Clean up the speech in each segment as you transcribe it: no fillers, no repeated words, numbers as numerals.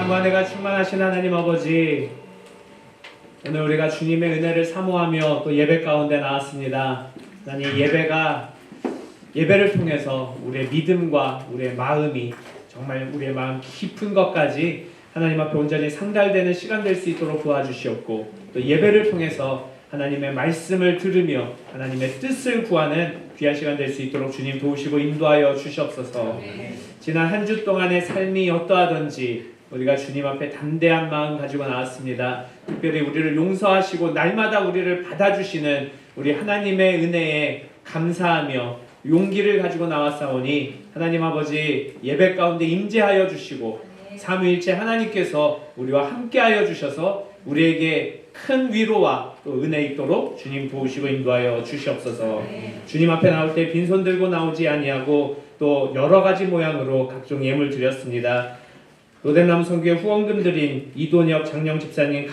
무한혜가 충만하신 하나님 아버지, 오늘 우리가 주님의 은혜를 사모하며 또 예배 가운데 나왔습니다. 하나님, 예배를 통해서 우리의 믿음과 우리의 마음이 정말 우리의 마음 깊은 것까지 하나님 앞에 온전히 상달되는 시간 될 수 있도록 도와주시옵고, 또 예배를 통해서 하나님의 말씀을 들으며 하나님의 뜻을 구하는 귀한 시간 될 수 있도록 주님 도우시고 인도하여 주시옵소서. 지난 한 주 동안의 삶이 어떠하든지 우리가 주님 앞에 담대한 마음 가지고 나왔습니다. 특별히 우리를 용서하시고 날마다 우리를 받아주시는 우리 하나님의 은혜에 감사하며 용기를 가지고 나왔사오니 하나님 아버지, 예배 가운데 임재하여 주시고 삼위일체 하나님께서 우리와 함께하여 주셔서 우리에게 큰 위로와 또 은혜 있도록 주님 도우시고 인도하여 주시옵소서. 주님 앞에 나올 때 빈손 들고 나오지 아니하고 또 여러 가지 모양으로 각종 예물 드렸습니다. 로덴나무 선교회 후원금 드린 이돈혁 장영 집사님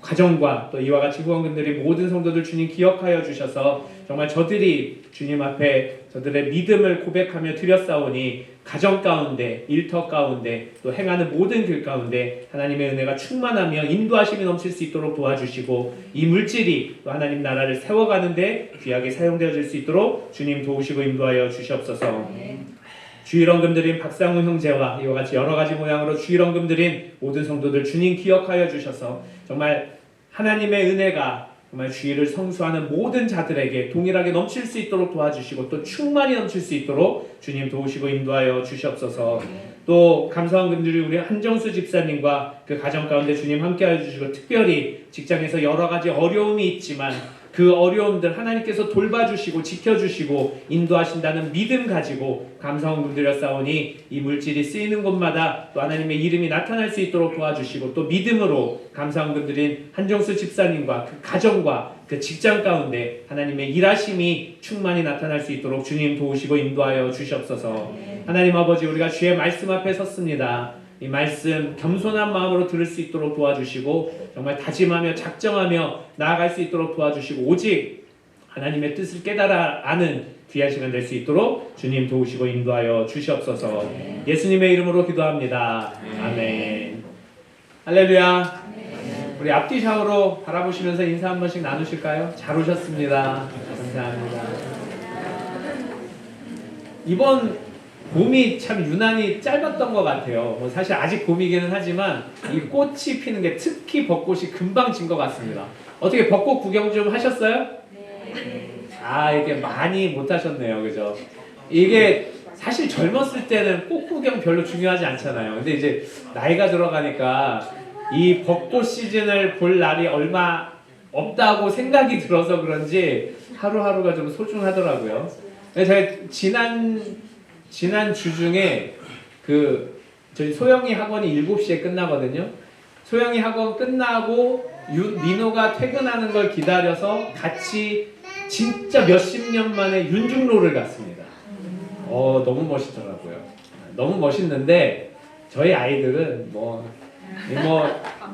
가정과 또 이와 같이 후원금 드린 모든 성도들 주님 기억하여 주셔서 정말 저들이 주님 앞에 저들의 믿음을 고백하며 드렸사오니 가정 가운데, 일터 가운데, 또 행하는 모든 길 가운데 하나님의 은혜가 충만하며 인도하심이 넘칠 수 있도록 도와주시고, 이 물질이 또 하나님 나라를 세워가는데 귀하게 사용되어질 수 있도록 주님 도우시고 인도하여 주시옵소서. 주일원금 드린 박상우 형제와 이와 같이 여러 가지 모양으로 주일원금 드린 모든 성도들 주님 기억하여 주셔서 정말 하나님의 은혜가 정말 주일을 성수하는 모든 자들에게 동일하게 넘칠 수 있도록 도와주시고 또 충만히 넘칠 수 있도록 주님 도우시고 인도하여 주시옵소서. 또 감사원금 드린 우리 한정수 집사님과 그 가정 가운데 주님 함께하여 주시고, 특별히 직장에서 여러 가지 어려움이 있지만 그 어려움들 하나님께서 돌봐주시고 지켜주시고 인도하신다는 믿음 가지고 감사원금 드렸사오니 이 물질이 쓰이는 곳마다 또 하나님의 이름이 나타날 수 있도록 도와주시고, 또 믿음으로 감사원금 드린 한정수 집사님과 그 가정과 그 직장 가운데 하나님의 일하심이 충만히 나타날 수 있도록 주님 도우시고 인도하여 주시옵소서. 하나님 아버지, 우리가 주의 말씀 앞에 섰습니다. 이 말씀 겸손한 마음으로 들을 수 있도록 도와주시고 정말 다짐하며 작정하며 나아갈 수 있도록 도와주시고, 오직 하나님의 뜻을 깨달아 아는 귀한 시간 될 수 있도록 주님 도우시고 인도하여 주시옵소서. 예수님의 이름으로 기도합니다. 아멘. 할렐루야. 우리 앞뒤 좌우로 바라보시면서 인사 한 번씩 나누실까요? 잘 오셨습니다. 감사합니다. 이번 봄이 참 유난히 짧았던 것 같아요. 사실 아직 봄이기는 하지만 이 꽃이 피는 게, 특히 벚꽃이 금방 진 것 같습니다. 어떻게 벚꽃 구경 좀 하셨어요? 네. 이게 많이 못 하셨네요. 그죠? 이게 사실 젊었을 때는 꽃 구경 별로 중요하지 않잖아요. 근데 이제 나이가 들어가니까 이 벚꽃 시즌을 볼 날이 얼마 없다고 생각이 들어서 그런지 하루하루가 좀 소중하더라고요. 제가 지난 주 중에 저희 소영이 학원이 7시에 끝나거든요. 소영이 학원 끝나고 민호가 퇴근하는 걸 기다려서 같이 진짜 몇십 년 만에 윤중로를 갔습니다. 너무 멋있더라고요. 너무 멋있는데 저희 아이들은 뭐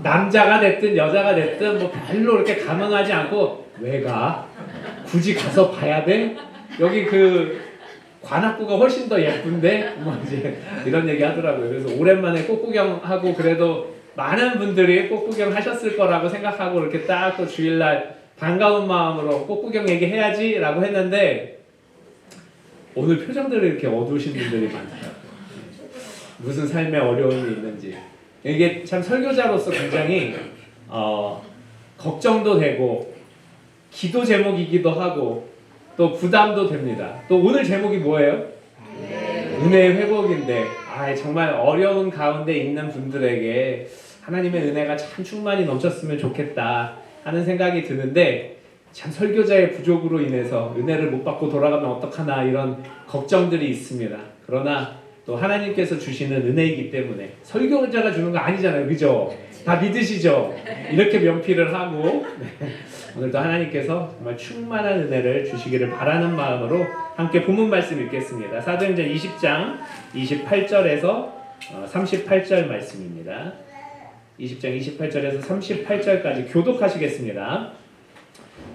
남자가 됐든 여자가 됐든 뭐 별로 그렇게 감흥하지 않고, 왜 가? 굳이 가서 봐야 돼? 여기 관악구가 훨씬 더 예쁜데 뭐 이제 이런 얘기 하더라고요. 그래서 오랜만에 꽃구경하고, 그래도 많은 분들이 꽃구경 하셨을 거라고 생각하고 이렇게 딱 또 주일날 반가운 마음으로 꽃구경 얘기해야지 라고 했는데, 오늘 표정들이 이렇게 어두우신 분들이 많더라고요. 무슨 삶의 어려움이 있는지. 이게 참 설교자로서 굉장히 걱정도 되고 기도 제목이기도 하고 또 부담도 됩니다. 또 오늘 제목이 뭐예요? 은혜의 회복인데, 정말 어려운 가운데 있는 분들에게 하나님의 은혜가 참 충만히 넘쳤으면 좋겠다 하는 생각이 드는데, 참 설교자의 부족으로 인해서 은혜를 못 받고 돌아가면 어떡하나 이런 걱정들이 있습니다. 그러나 또 하나님께서 주시는 은혜이기 때문에, 설교자가 주는 거 아니잖아요. 그죠? 다 믿으시죠? 이렇게 면피를 하고 오늘도 하나님께서 정말 충만한 은혜를 주시기를 바라는 마음으로 함께 본문 말씀 읽겠습니다. 사도행전 20장 28절에서 38절 말씀입니다. 20장 28절에서 38절까지 교독하시겠습니다.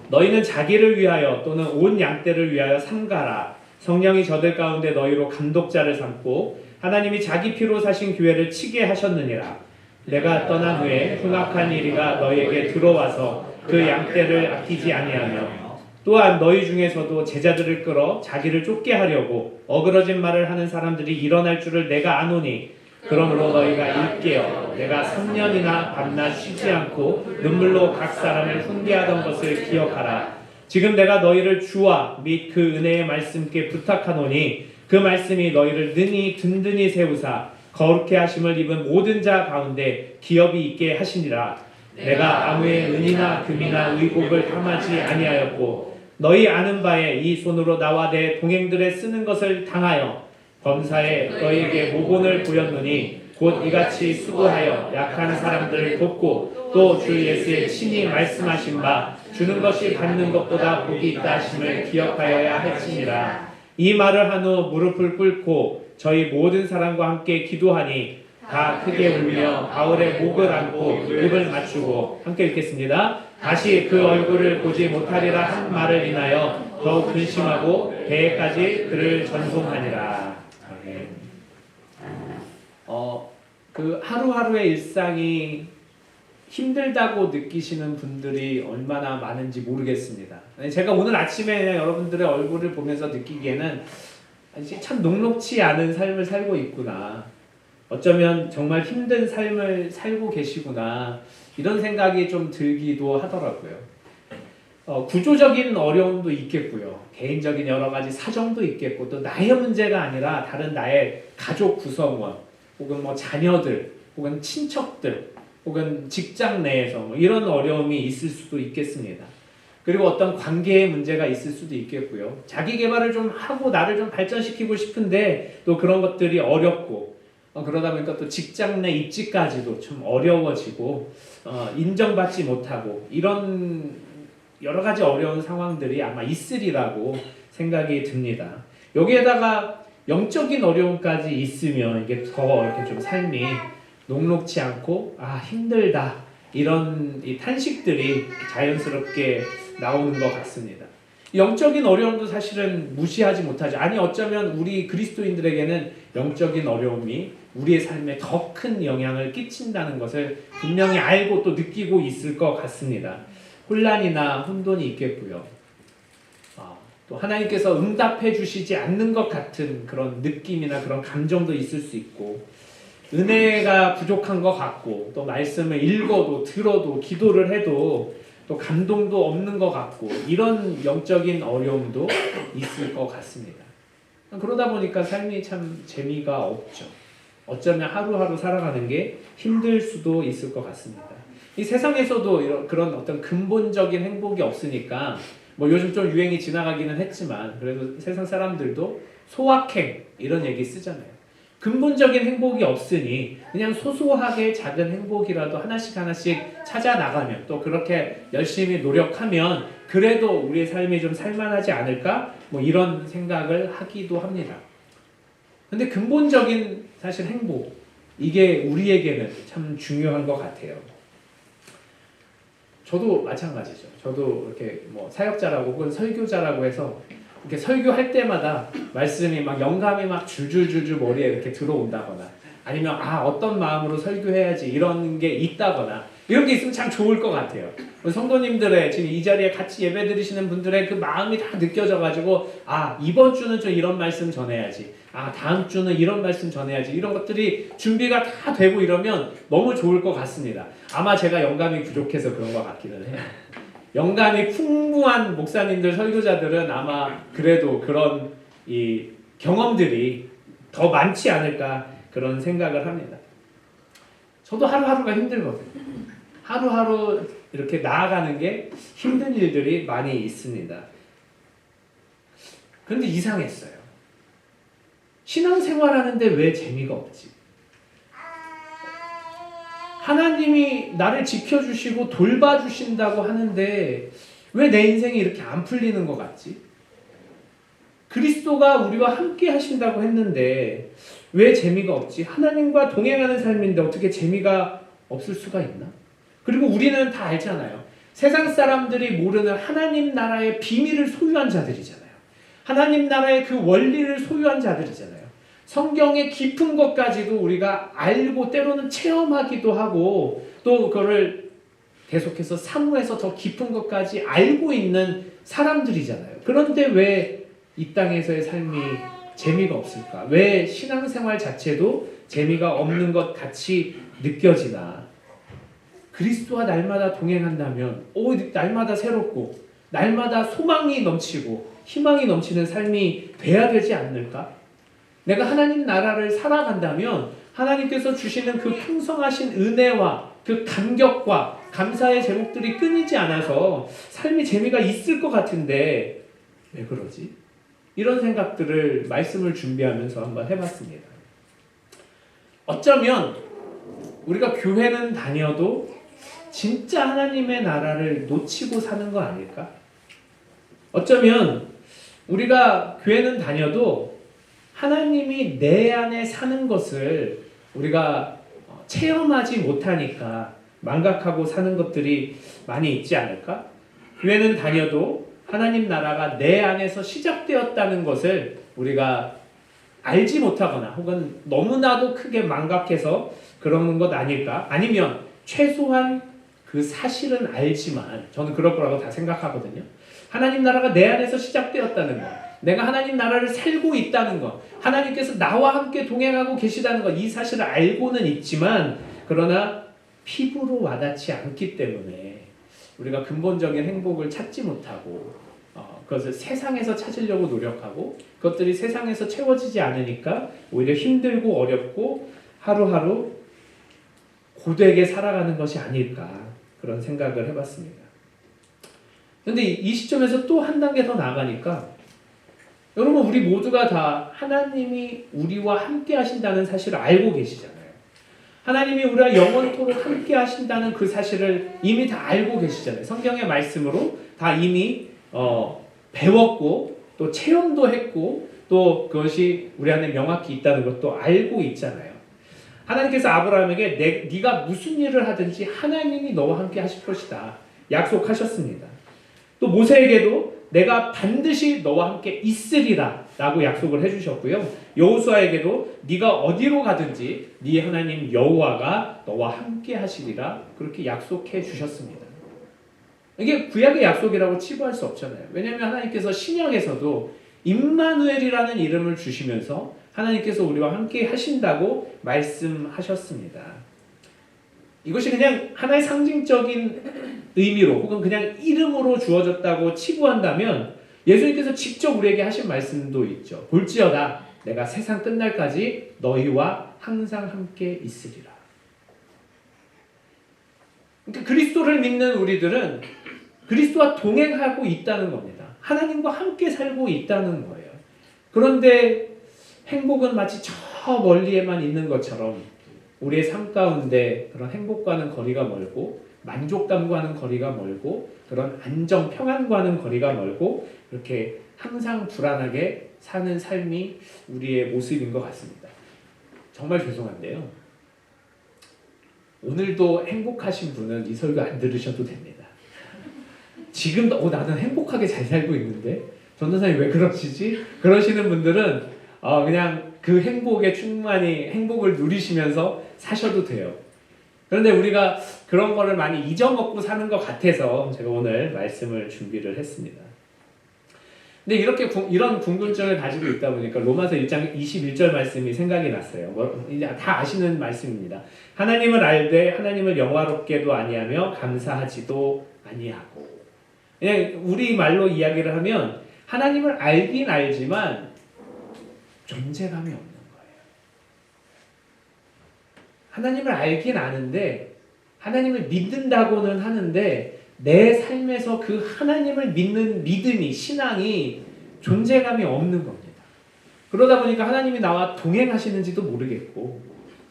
너희는 자기를 위하여 또는 온 양떼를 위하여 삼가라. 성령이 저들 가운데 너희로 감독자를 삼고 하나님이 자기 피로 사신 교회를 치게 하셨느니라. 내가 떠난 후에 흉악한 이리가 너희에게 들어와서 그 양떼를 아끼지 아니하며 또한 너희 중에서도 제자들을 끌어 자기를 쫓게 하려고 어그러진 말을 하는 사람들이 일어날 줄을 내가 아노니 그러므로 너희가 일깨어 내가 3년이나 밤낮 쉬지 않고 눈물로 각 사람을 훈계하던 것을 기억하라. 지금 내가 너희를 주와 및 그 은혜의 말씀께 부탁하노니 그 말씀이 너희를 능히 든든히 세우사 거룩해 하심을 입은 모든 자 가운데 기업이 있게 하시니라. 내가 아무의 은이나 금이나 의복을 탐하지 아니하였고 너희 아는 바에 이 손으로 나와 내 동행들에 쓰는 것을 당하여 범사에 너희에게 모본을 보였노니 곧 이같이 수고하여 약한 사람들을 돕고 또 주 예수의 친히 말씀하신 바 주는 것이 받는 것보다 복이 있다 하심을 기억하여야 할지니라. 이 말을 한 후 무릎을 꿇고 저희 모든 사람과 함께 기도하니 다 크게 울며 바울의 목을 안고 입을 맞추고 함께 읽겠습니다. 다시 그 얼굴을 보지 못하리라 한 말을 인하여 더욱 근심하고 배에까지 그를 전송하니라. 그 하루하루의 일상이 힘들다고 느끼시는 분들이 얼마나 많은지 모르겠습니다. 제가 오늘 아침에 여러분들의 얼굴을 보면서 느끼기에는 참 녹록치 않은 삶을 살고 있구나. 어쩌면 정말 힘든 삶을 살고 계시구나. 이런 생각이 좀 들기도 하더라고요. 구조적인 어려움도 있겠고요. 개인적인 여러 가지 사정도 있겠고 또 나의 문제가 아니라 다른 나의 가족 구성원 혹은 뭐 자녀들 혹은 친척들 혹은 직장 내에서 뭐 이런 어려움이 있을 수도 있겠습니다. 그리고 어떤 관계의 문제가 있을 수도 있겠고요. 자기 개발을 좀 하고 나를 좀 발전시키고 싶은데 또 그런 것들이 어렵고 그러다 보니까 또 직장 내 입지까지도 좀 어려워지고 인정받지 못하고 이런 여러 가지 어려운 상황들이 아마 있으리라고 생각이 듭니다. 여기에다가 영적인 어려움까지 있으면 이게 더 이렇게 좀 삶이 녹록치 않고 힘들다 이런 이 탄식들이 자연스럽게 나오는 것 같습니다. 영적인 어려움도 사실은 무시하지 못하죠. 아니 어쩌면 우리 그리스도인들에게는 영적인 어려움이 우리의 삶에 더 큰 영향을 끼친다는 것을 분명히 알고 또 느끼고 있을 것 같습니다. 혼란이나 혼돈이 있겠고요. 또 하나님께서 응답해 주시지 않는 것 같은 그런 느낌이나 그런 감정도 있을 수 있고 은혜가 부족한 것 같고 또 말씀을 읽어도 들어도 기도를 해도 또 감동도 없는 것 같고 이런 영적인 어려움도 있을 것 같습니다. 그러다 보니까 삶이 참 재미가 없죠. 어쩌면 하루하루 살아가는 게 힘들 수도 있을 것 같습니다. 이 세상에서도 그런 어떤 근본적인 행복이 없으니까 뭐 요즘 좀 유행이 지나가기는 했지만 그래도 세상 사람들도 소확행 이런 얘기 쓰잖아요. 근본적인 행복이 없으니 그냥 소소하게 작은 행복이라도 하나씩 찾아 나가면 또 그렇게 열심히 노력하면 그래도 우리의 삶이 좀 살만하지 않을까? 뭐 이런 생각을 하기도 합니다. 근데 근본적인 사실 행복 이게 우리에게는 참 중요한 것 같아요. 저도 마찬가지죠. 저도 이렇게 뭐 사역자라고 혹은 설교자라고 해서 이렇게 설교할 때마다 말씀이 막 영감이 막 줄줄줄줄 머리에 이렇게 들어온다거나 아니면 어떤 마음으로 설교해야지 이런 게 있다거나 이런 게 있으면 참 좋을 것 같아요. 성도님들의 지금 이 자리에 같이 예배 드리시는 분들의 그 마음이 다 느껴져가지고 이번 주는 좀 이런 말씀 전해야지 다음 주는 이런 말씀 전해야지 이런 것들이 준비가 다 되고 이러면 너무 좋을 것 같습니다. 아마 제가 영감이 부족해서 그런 것 같기는 해요. 영감이 풍부한 목사님들, 설교자들은 아마 그래도 그런 이 경험들이 더 많지 않을까 그런 생각을 합니다. 저도 하루하루가 힘들거든요. 하루하루 이렇게 나아가는 게 힘든 일들이 많이 있습니다. 그런데 이상했어요. 신앙생활하는데 왜 재미가 없지? 하나님이 나를 지켜주시고 돌봐주신다고 하는데 왜 내 인생이 이렇게 안 풀리는 것 같지? 그리스도가 우리와 함께 하신다고 했는데 왜 재미가 없지? 하나님과 동행하는 삶인데 어떻게 재미가 없을 수가 있나? 그리고 우리는 다 알잖아요. 세상 사람들이 모르는 하나님 나라의 비밀을 소유한 자들이잖아요. 하나님 나라의 그 원리를 소유한 자들이잖아요. 성경의 깊은 것까지도 우리가 알고 때로는 체험하기도 하고 또 그거를 계속해서 사모해서 더 깊은 것까지 알고 있는 사람들이잖아요. 그런데 왜 이 땅에서의 삶이 재미가 없을까? 왜 신앙생활 자체도 재미가 없는 것 같이 느껴지나? 그리스도와 날마다 동행한다면 날마다 새롭고 날마다 소망이 넘치고 희망이 넘치는 삶이 돼야 되지 않을까? 내가 하나님 나라를 살아간다면 하나님께서 주시는 그 풍성하신 은혜와 그 감격과 감사의 제목들이 끊이지 않아서 삶이 재미가 있을 것 같은데 왜 그러지? 이런 생각들을 말씀을 준비하면서 한번 해봤습니다. 어쩌면 우리가 교회는 다녀도 진짜 하나님의 나라를 놓치고 사는 거 아닐까? 어쩌면 우리가 교회는 다녀도 하나님이 내 안에 사는 것을 우리가 체험하지 못하니까 망각하고 사는 것들이 많이 있지 않을까? 교회는 다녀도 하나님 나라가 내 안에서 시작되었다는 것을 우리가 알지 못하거나 혹은 너무나도 크게 망각해서 그러는 것 아닐까? 아니면 최소한 그 사실은 알지만 저는 그럴 거라고 다 생각하거든요. 하나님 나라가 내 안에서 시작되었다는 것, 내가 하나님 나라를 살고 있다는 것, 하나님께서 나와 함께 동행하고 계시다는 것, 이 사실을 알고는 있지만 그러나 피부로 와닿지 않기 때문에 우리가 근본적인 행복을 찾지 못하고 그것을 세상에서 찾으려고 노력하고 그것들이 세상에서 채워지지 않으니까 오히려 힘들고 어렵고 하루하루 고되게 살아가는 것이 아닐까 그런 생각을 해봤습니다. 그런데 이 시점에서 또 한 단계 더 나아가니까 여러분 우리 모두가 다 하나님이 우리와 함께 하신다는 사실을 알고 계시잖아요. 하나님이 우리와 영원토록 함께 하신다는 그 사실을 이미 다 알고 계시잖아요. 성경의 말씀으로 다 이미 배웠고 또 체험도 했고 또 그것이 우리 안에 명확히 있다는 것도 알고 있잖아요. 하나님께서 아브라함에게 네가 무슨 일을 하든지 하나님이 너와 함께 하실 것이다 약속하셨습니다. 또 모세에게도 내가 반드시 너와 함께 있으리라 라고 약속을 해주셨고요. 여호수아에게도 네가 어디로 가든지 네 하나님 여호와가 너와 함께 하시리라 그렇게 약속해 주셨습니다. 이게 구약의 약속이라고 치부할 수 없잖아요. 왜냐하면 하나님께서 신약에서도 임마누엘이라는 이름을 주시면서 하나님께서 우리와 함께 하신다고 말씀하셨습니다. 이것이 그냥 하나의 상징적인 의미로 혹은 그냥 이름으로 주어졌다고 치부한다면 예수님께서 직접 우리에게 하신 말씀도 있죠. 볼지어다 내가 세상 끝날까지 너희와 항상 함께 있으리라. 그러니까 그리스도를 믿는 우리들은 그리스도와 동행하고 있다는 겁니다. 하나님과 함께 살고 있다는 거예요. 그런데 행복은 마치 저 멀리에만 있는 것처럼 우리의 삶 가운데 그런 행복과는 거리가 멀고 만족감과는 거리가 멀고 그런 안정, 평안과는 거리가 멀고 그렇게 항상 불안하게 사는 삶이 우리의 모습인 것 같습니다. 정말 죄송한데요. 오늘도 행복하신 분은 이 설교 안 들으셔도 됩니다. 지금 나는 행복하게 잘 살고 있는데 전도사님 왜 그러시지? 그러시는 분들은 그냥 그 행복에 충만히 행복을 누리시면서 사셔도 돼요. 그런데 우리가 그런 거를 많이 잊어먹고 사는 것 같아서 제가 오늘 말씀을 준비를 했습니다. 근데 이런 궁금증을 가지고 있다 보니까 로마서 1장 21절 말씀이 생각이 났어요. 이제 다 아시는 말씀입니다. 하나님을 알되 하나님을 영화롭게도 아니하며 감사하지도 아니하고. 그냥 우리 말로 이야기를 하면 하나님을 알긴 알지만 존재감이 없는 거예요. 하나님을 알긴 아는데 하나님을 믿는다고는 하는데 내 삶에서 그 하나님을 믿는 믿음이 신앙이 존재감이 없는 겁니다. 그러다 보니까 하나님이 나와 동행하시는지도 모르겠고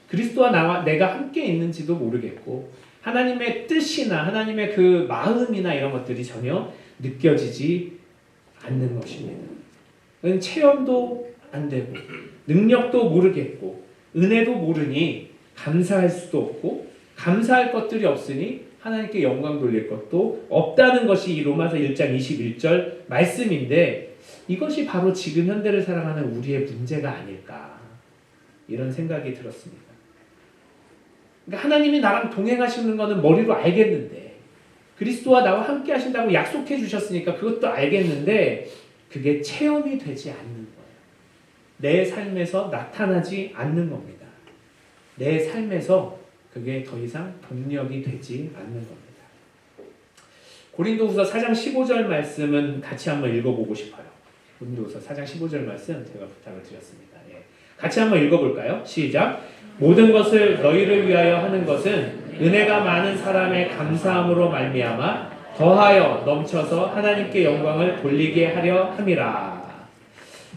그리스도와 내가 함께 있는지도 모르겠고 하나님의 뜻이나 하나님의 그 마음이나 이런 것들이 전혀 느껴지지 않는 것입니다. 체험도 안 되고 능력도 모르겠고 은혜도 모르니 감사할 수도 없고 감사할 것들이 없으니 하나님께 영광 돌릴 것도 없다는 것이 이 로마서 1장 21절 말씀인데 이것이 바로 지금 현대를 살아가는 우리의 문제가 아닐까 이런 생각이 들었습니다. 그러니까 하나님이 나랑 동행하시는 것은 머리로 알겠는데 그리스도와 나와 함께 하신다고 약속해 주셨으니까 그것도 알겠는데 그게 체험이 되지 않는 거예요. 내 삶에서 나타나지 않는 겁니다. 내 삶에서 그게 더 이상 동력이 되지 않는 겁니다. 고린도후서 4장 15절 말씀은 같이 한번 읽어보고 싶어요. 고린도후서 4장 15절 말씀 제가 부탁을 드렸습니다. 예. 같이 한번 읽어볼까요? 시작. 모든 것을 너희를 위하여 하는 것은 은혜가 많은 사람의 감사함으로 말미암아 더하여 넘쳐서 하나님께 영광을 돌리게 하려 함이라.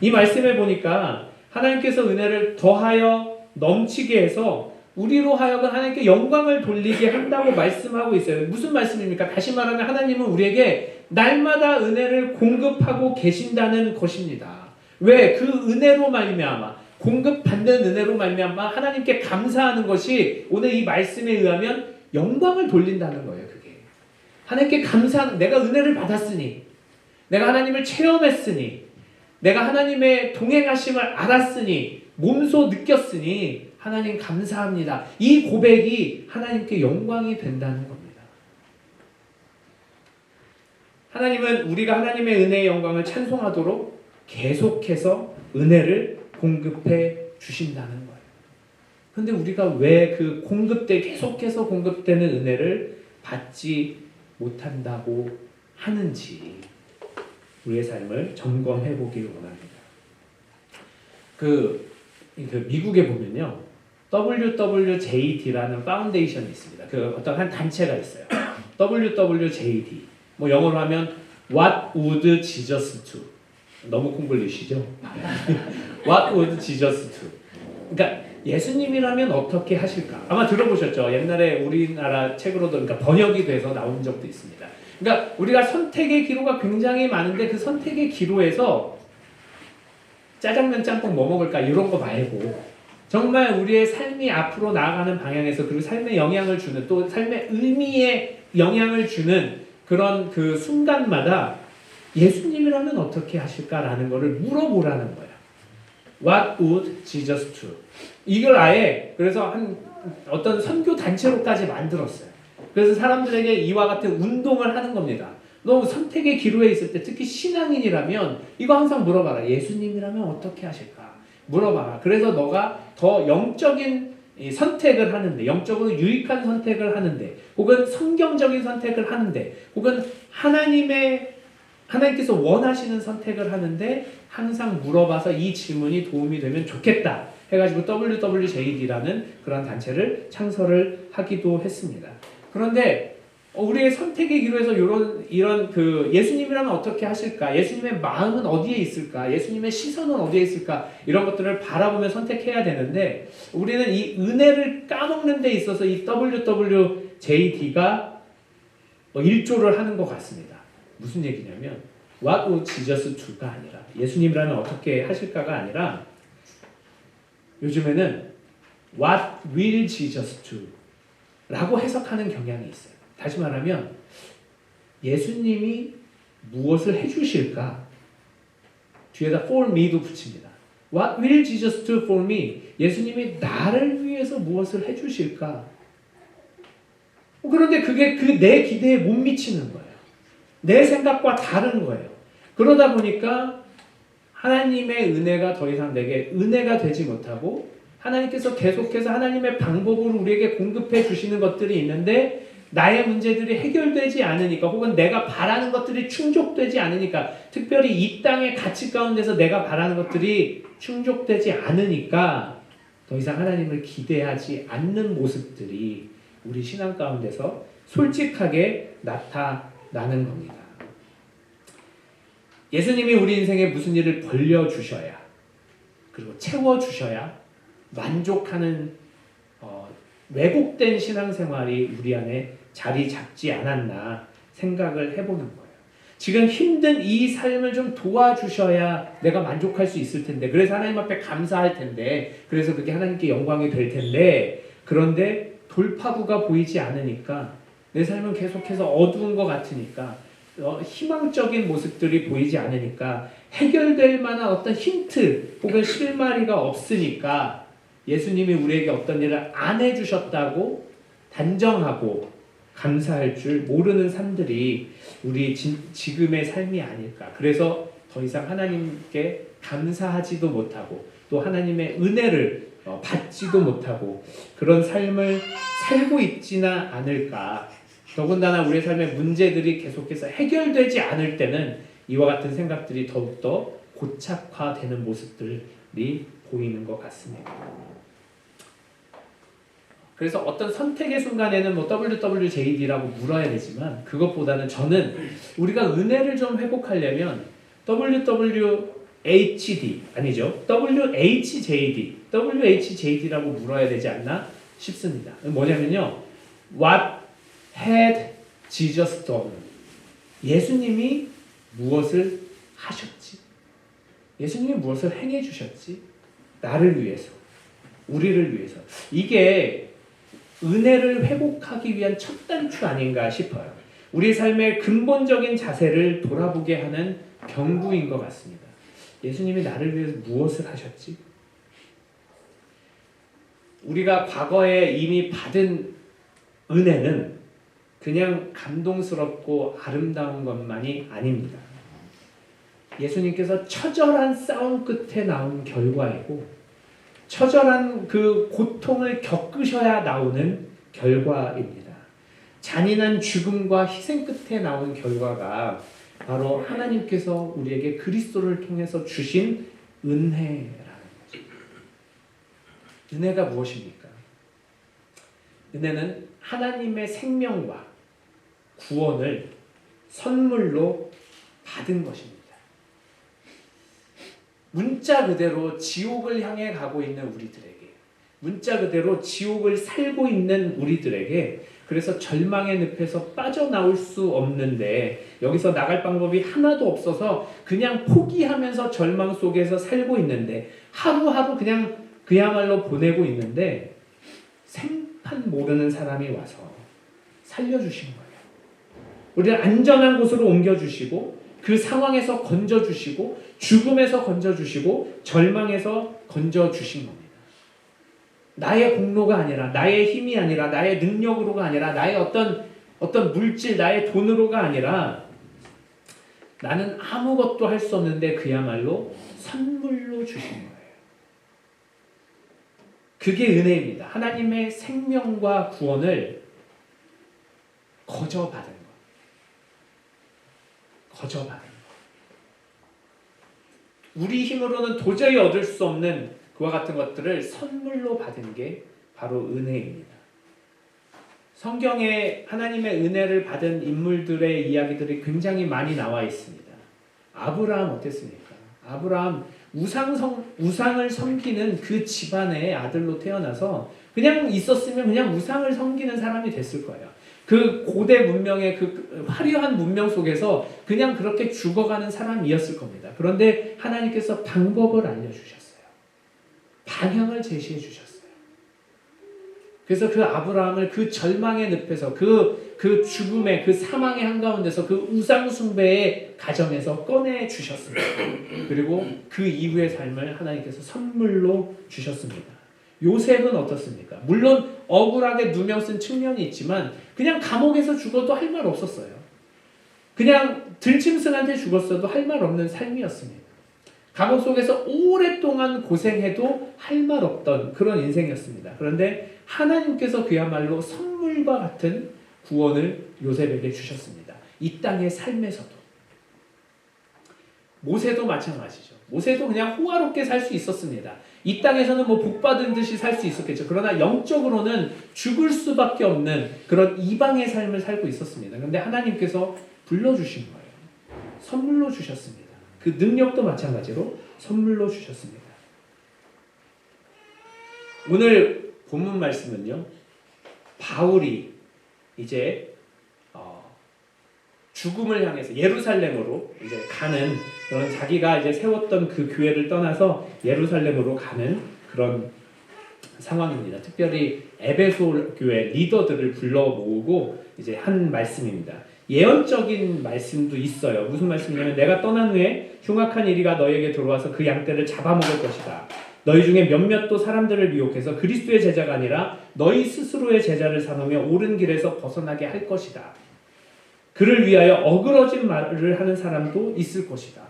이 말씀에 보니까 하나님께서 은혜를 더하여 넘치게 해서 우리로 하여금 하나님께 영광을 돌리게 한다고 말씀하고 있어요. 무슨 말씀입니까? 다시 말하면 하나님은 우리에게 날마다 은혜를 공급하고 계신다는 것입니다. 왜? 그 은혜로 말미암아 공급받는 은혜로 말미암아 하나님께 감사하는 것이 오늘 이 말씀에 의하면 영광을 돌린다는 거예요. 그게 하나님께 감사하는, 내가 은혜를 받았으니, 내가 하나님을 체험했으니, 내가 하나님의 동행하심을 알았으니, 몸소 느꼈으니 하나님 감사합니다. 이 고백이 하나님께 영광이 된다는 겁니다. 하나님은 우리가 하나님의 은혜의 영광을 찬송하도록 계속해서 은혜를 공급해 주신다는 거예요. 그런데 우리가 왜 그 계속해서 공급되는 은혜를 받지 못한다고 하는지 우리의 삶을 점검해 보기를 원합니다. 그 미국에 보면요, WWJD라는 파운데이션이 있습니다. 그 어떤 한 단체가 있어요. WWJD. 뭐 영어로 하면 What would Jesus do? 너무 콩글리시죠? What would Jesus do? 그러니까 예수님이라면 어떻게 하실까? 아마 들어보셨죠? 옛날에 우리나라 책으로도 그러니까 번역이 돼서 나온 적도 있습니다. 그러니까 우리가 선택의 기로가 굉장히 많은데 그 선택의 기로에서 짜장면 짬뽕 뭐 먹을까 이런 거 말고 정말 우리의 삶이 앞으로 나아가는 방향에서 그리고 삶에 영향을 주는 또 삶의 의미에 영향을 주는 그런 그 순간마다 예수님이라면 어떻게 하실까라는 거를 물어보라는 거예요. What would Jesus do? 이걸 아예 그래서 어떤 선교 단체로까지 만들었어요. 그래서 사람들에게 이와 같은 운동을 하는 겁니다. 너 선택의 기로에 있을 때 특히 신앙인이라면 이거 항상 물어봐라. 예수님이라면 어떻게 하실까? 물어봐라. 그래서 너가 더 영적인 선택을 하는데, 영적으로 유익한 선택을 하는데, 혹은 성경적인 선택을 하는데, 혹은 하나님께서 원하시는 선택을 하는데 항상 물어봐서 이 질문이 도움이 되면 좋겠다 해가지고 WWJD라는 그런 단체를 창설을 하기도 했습니다. 그런데 우리의 선택의 기로에서 이런 그 예수님이라면 어떻게 하실까? 예수님의 마음은 어디에 있을까? 예수님의 시선은 어디에 있을까? 이런 것들을 바라보며 선택해야 되는데 우리는 이 은혜를 까먹는 데 있어서 이 WWJD가 일조를 하는 것 같습니다. 무슨 얘기냐면 What would Jesus do가 아니라 예수님이라면 어떻게 하실까가 아니라 요즘에는 What will Jesus do? 라고 해석하는 경향이 있어요. 다시 말하면 예수님이 무엇을 해주실까? 뒤에다 for me도 붙입니다. What will Jesus do for me? 예수님이 나를 위해서 무엇을 해주실까? 그런데 그게 내 기대에 못 미치는 거예요. 내 생각과 다른 거예요. 그러다 보니까 하나님의 은혜가 더 이상 내게 은혜가 되지 못하고 하나님께서 계속해서 하나님의 방법으로 우리에게 공급해 주시는 것들이 있는데 나의 문제들이 해결되지 않으니까 혹은 내가 바라는 것들이 충족되지 않으니까 특별히 이 땅의 가치 가운데서 내가 바라는 것들이 충족되지 않으니까 더 이상 하나님을 기대하지 않는 모습들이 우리 신앙 가운데서 솔직하게 나타나는 겁니다. 예수님이 우리 인생에 무슨 일을 벌려주셔야 그리고 채워주셔야 만족하는 왜곡된 신앙생활이 우리 안에 자리 잡지 않았나 생각을 해보는 거예요. 지금 힘든 이 삶을 좀 도와주셔야 내가 만족할 수 있을 텐데 그래서 하나님 앞에 감사할 텐데 그래서 그게 하나님께 영광이 될 텐데 그런데 돌파구가 보이지 않으니까 내 삶은 계속해서 어두운 것 같으니까 희망적인 모습들이 보이지 않으니까 해결될 만한 어떤 힌트 혹은 실마리가 없으니까 예수님이 우리에게 어떤 일을 안 해주셨다고 단정하고 감사할 줄 모르는 삶들이 우리 지금의 삶이 아닐까. 그래서 더 이상 하나님께 감사하지도 못하고 또 하나님의 은혜를 받지도 못하고 그런 삶을 살고 있지나 않을까. 더군다나 우리의 삶의 문제들이 계속해서 해결되지 않을 때는 이와 같은 생각들이 더욱더 고착화되는 모습들이 보이는 것 같습니다. 그래서 어떤 선택의 순간에는 뭐 WWJD라고 물어야 되지만 그것보다는 저는 우리가 은혜를 좀 회복하려면 WWHD 아니죠. WHJD라고 물어야 되지 않나 싶습니다. 뭐냐면요. What had Jesus done? 예수님이 무엇을 하셨지? 예수님이 무엇을 행해 주셨지? 나를 위해서, 우리를 위해서. 이게 은혜를 회복하기 위한 첫 단추 아닌가 싶어요. 우리 삶의 근본적인 자세를 돌아보게 하는 경구인 것 같습니다. 예수님이 나를 위해서 무엇을 하셨지? 우리가 과거에 이미 받은 은혜는 그냥 감동스럽고 아름다운 것만이 아닙니다. 예수님께서 처절한 싸움 끝에 나온 결과이고 처절한 그 고통을 겪으셔야 나오는 결과입니다. 잔인한 죽음과 희생 끝에 나온 결과가 바로 하나님께서 우리에게 그리스도를 통해서 주신 은혜라는 거죠. 은혜가 무엇입니까? 은혜는 하나님의 생명과 구원을 선물로 받은 것입니다. 문자 그대로 지옥을 향해 가고 있는 우리들에게, 문자 그대로 지옥을 살고 있는 우리들에게, 그래서 절망의 늪에서 빠져나올 수 없는데 여기서 나갈 방법이 하나도 없어서 그냥 포기하면서 절망 속에서 살고 있는데 하루하루 그냥 그야말로 보내고 있는데 생판 모르는 사람이 와서 살려주신 거예요. 우리를 안전한 곳으로 옮겨주시고 그 상황에서 건져주시고 죽음에서 건져주시고 절망에서 건져주신 겁니다. 나의 공로가 아니라 나의 힘이 아니라 나의 능력으로가 아니라 나의 어떤 물질 나의 돈으로가 아니라 나는 아무것도 할 수 없는데 그야말로 선물로 주신 거예요. 그게 은혜입니다. 하나님의 생명과 구원을 거저받은 것. 거저받은 것. 우리 힘으로는 도저히 얻을 수 없는 그와 같은 것들을 선물로 받은 게 바로 은혜입니다. 성경에 하나님의 은혜를 받은 인물들의 이야기들이 굉장히 많이 나와 있습니다. 아브라함 어땠습니까? 아브라함 우상을 섬기는 그 집안의 아들로 태어나서 그냥 있었으면 그냥 우상을 섬기는 사람이 됐을 거예요. 그 고대 문명의 그 화려한 문명 속에서 그냥 그렇게 죽어가는 사람이었을 겁니다. 그런데 하나님께서 방법을 알려주셨어요. 방향을 제시해 주셨어요. 그래서 그 아브라함을 그 절망의 늪에서 그 죽음의 그 사망의 한가운데서 그 우상 숭배의 가정에서 꺼내 주셨습니다. 그리고 그 이후의 삶을 하나님께서 선물로 주셨습니다. 요셉은 어떻습니까? 물론 억울하게 누명 쓴 측면이 있지만 그냥 감옥에서 죽어도 할 말 없었어요. 그냥 들짐승한테 죽었어도 할 말 없는 삶이었습니다. 감옥 속에서 오랫동안 고생해도 할 말 없던 그런 인생이었습니다. 그런데 하나님께서 그야말로 선물과 같은 구원을 요셉에게 주셨습니다. 이 땅의 삶에서도. 모세도 마찬가지죠. 모세도 그냥 호화롭게 살 수 있었습니다. 이 땅에서는 뭐 복받은 듯이 살 수 있었겠죠. 그러나 영적으로는 죽을 수밖에 없는 그런 이방의 삶을 살고 있었습니다. 그런데 하나님께서 불러주신 거예요. 선물로 주셨습니다. 그 능력도 마찬가지로 선물로 주셨습니다. 오늘 본문 말씀은요. 바울이 이제 죽음을 향해서 예루살렘으로 이제 가는 그런 자기가 이제 세웠던 그 교회를 떠나서 예루살렘으로 가는 그런 상황입니다. 특별히 에베소 교회 리더들을 불러 모으고 이제 한 말씀입니다. 예언적인 말씀도 있어요. 무슨 말씀이냐면 내가 떠난 후에 흉악한 이리가 너에게 들어와서 그 양떼를 잡아먹을 것이다. 너희 중에 몇몇도 사람들을 미혹해서 그리스도의 제자가 아니라 너희 스스로의 제자를 삼으며 옳은 길에서 벗어나게 할 것이다. 그를 위하여 어그러진 말을 하는 사람도 있을 것이다.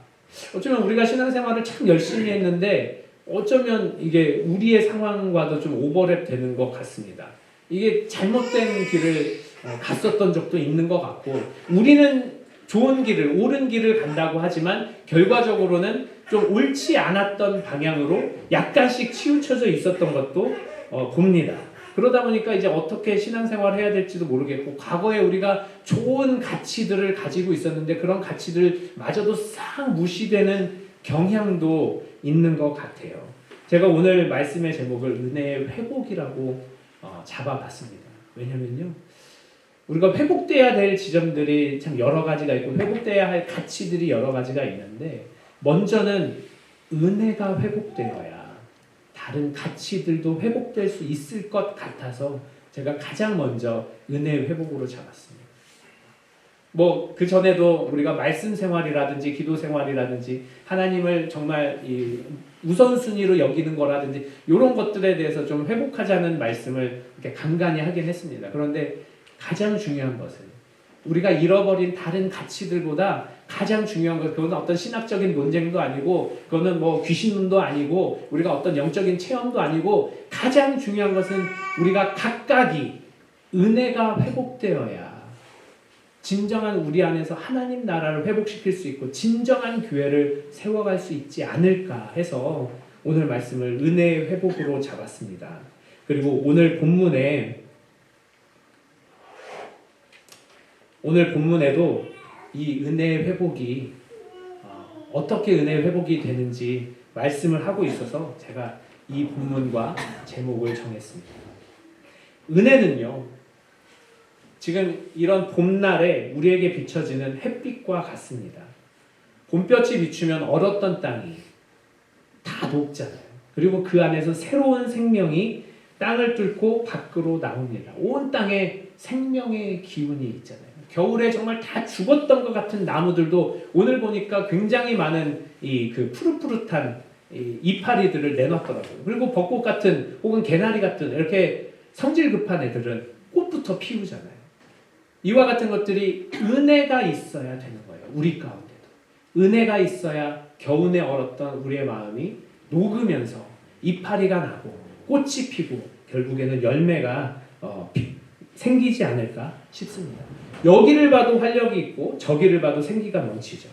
어쩌면 우리가 신앙생활을 참 열심히 했는데 어쩌면 이게 우리의 상황과도 좀 오버랩 되는 것 같습니다. 이게 잘못된 길을 갔었던 적도 있는 것 같고 우리는 좋은 길을 옳은 길을 간다고 하지만 결과적으로는 좀 옳지 않았던 방향으로 약간씩 치우쳐져 있었던 것도 봅니다. 그러다 보니까 이제 어떻게 신앙생활을 해야 될지도 모르겠고 과거에 우리가 좋은 가치들을 가지고 있었는데 그런 가치들마저도 싹 무시되는 경향도 있는 것 같아요. 제가 오늘 말씀의 제목을 은혜의 회복이라고 잡아봤습니다. 왜냐면요. 우리가 회복돼야 될 지점들이 참 여러 가지가 있고 회복돼야 할 가치들이 여러 가지가 있는데 먼저는 은혜가 회복되어야 다른 가치들도 회복될 수 있을 것 같아서 제가 가장 먼저 은혜 회복으로 잡았습니다. 뭐 그 전에도 우리가 말씀 생활이라든지 기도 생활이라든지 하나님을 정말 이 우선순위로 여기는 거라든지 이런 것들에 대해서 좀 회복하자는 말씀을 이렇게 간간히 하긴 했습니다. 그런데 가장 중요한 것은 우리가 잃어버린 다른 가치들보다 가장 중요한 것, 그건 어떤 신학적인 논쟁도 아니고 그거는 뭐 귀신론도 아니고 우리가 어떤 영적인 체험도 아니고 가장 중요한 것은 우리가 각각이 은혜가 회복되어야 진정한 우리 안에서 하나님 나라를 회복시킬 수 있고 진정한 교회를 세워갈 수 있지 않을까 해서 오늘 말씀을 은혜의 회복으로 잡았습니다. 그리고 오늘 본문에도 이 은혜의 회복이 어떻게 은혜의 회복이 되는지 말씀을 하고 있어서 제가 이 본문과 제목을 정했습니다. 은혜는요. 지금 이런 봄날에 우리에게 비춰지는 햇빛과 같습니다. 봄볕이 비추면 얼었던 땅이 다 녹잖아요. 그리고 그 안에서 새로운 생명이 땅을 뚫고 밖으로 나옵니다. 온 땅에 생명의 기운이 있잖아요. 겨울에 정말 다 죽었던 것 같은 나무들도 오늘 보니까 굉장히 많은 그 푸릇푸릇한 이파리들을 내놨더라고요. 그리고 벚꽃 같은 혹은 개나리 같은 이렇게 성질 급한 애들은 꽃부터 피우잖아요. 이와 같은 것들이 은혜가 있어야 되는 거예요. 우리 가운데도. 은혜가 있어야 겨우내 얼었던 우리의 마음이 녹으면서 이파리가 나고 꽃이 피고 결국에는 열매가 생기지 않을까 싶습니다. 여기를 봐도 활력이 있고 저기를 봐도 생기가 넘치죠.